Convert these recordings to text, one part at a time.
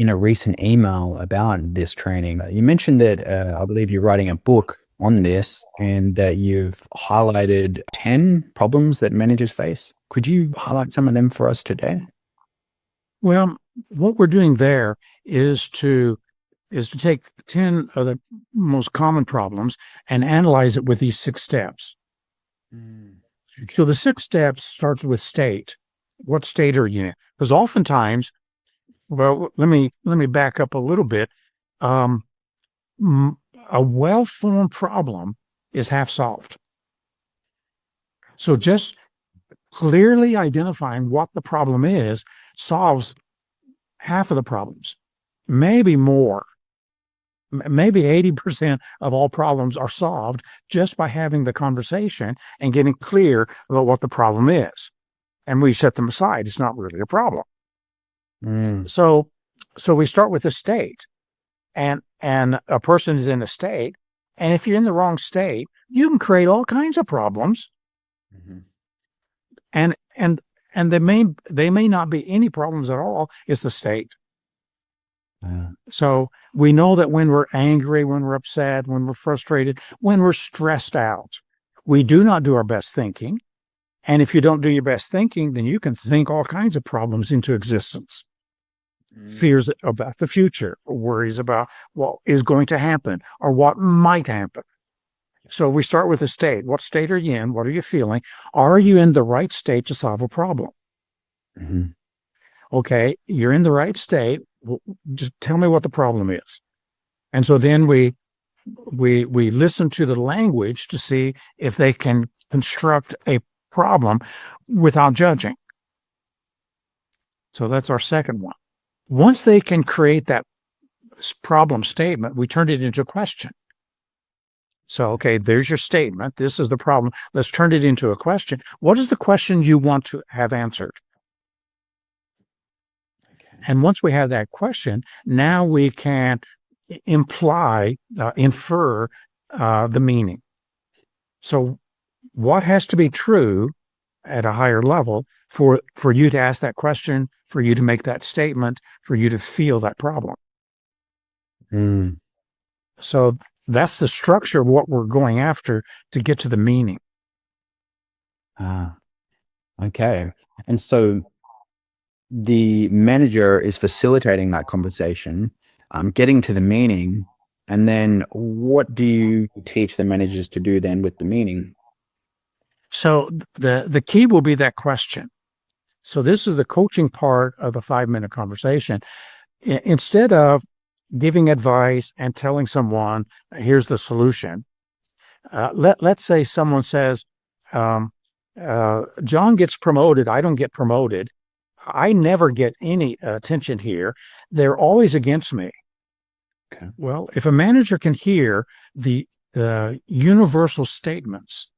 in a recent email about this training. You mentioned that I believe you're writing a book on this and that you've highlighted 10 problems that managers face. Could you highlight some of them for us today? Well, what we're doing there is to take 10 of the most common problems and analyze it with these 6 steps. So the 6 steps starts with state. What state are you in? Because oftentimes, well, let me back up a little bit. A well-formed problem is half solved. So just clearly identifying what the problem is solves half of the problems, maybe more. Maybe 80% of all problems are solved just by having the conversation and getting clear about what the problem is. And we set them aside. It's not really a problem. So we start with a state, and a person is in a state, and if you're in the wrong state, you can create all kinds of problems. And they may not be any problems at all. It's the state. So we know that when we're angry, when we're upset, when we're frustrated, when we're stressed out, we do not do our best thinking. And if you don't do your best thinking, then you can think all kinds of problems into existence. Fears about the future, worries about what is going to happen or what might happen. So we start with the state. What state are you in? What are you feeling? Are you in the right state to solve a problem? Okay, you're in the right state. Just tell me what the problem is. And so then we listen to the language to see if they can construct a problem without judging. So that's our second one. Once they can create that problem statement, we turn it into a question. So, okay, there's your statement. This is the problem. Let's turn it into a question. What is the question you want to have answered? And once we have that question, now we can infer the meaning. So what has to be true at a higher level for you to ask that question, for you to make that statement, for you to feel that problem? So that's the structure of what we're going after to get to the meaning. Okay. And so the manager is facilitating that conversation, getting to the meaning, and then what do you teach the managers to do then with the meaning? So the key will be that question. So this is the coaching part of a 5-minute conversation. Instead of giving advice and telling someone, here's the solution, let's say someone says, John gets promoted, I don't get promoted. I never get any attention here. They're always against me. Okay. Well, if a manager can hear the universal statements,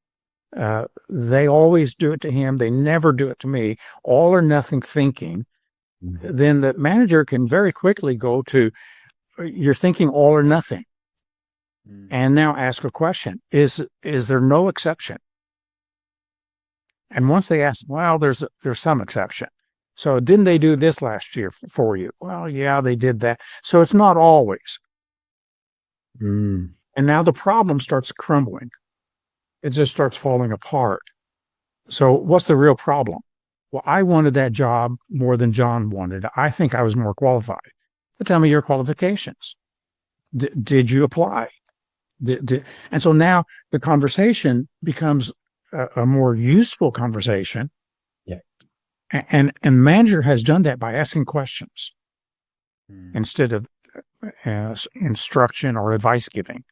they always do it to him, they never do it to me, all or nothing thinking, then the manager can very quickly go to, you're thinking all or nothing. And now ask a question. Is there no exception? And once they ask, well, there's some exception. So didn't they do this last year for you? Well, yeah, they did that. So it's not always. And now the problem starts crumbling. It just starts falling apart. So what's the real problem? Well, I wanted that job more than John wanted. I think I was more qualified. But tell me your qualifications. Did you apply? And so now the conversation becomes a more useful conversation. Yeah. And manager has done that by asking questions instead of instruction or advice giving.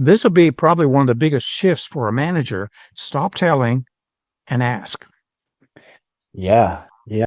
This will be probably one of the biggest shifts for a manager. Stop telling and ask. Yeah.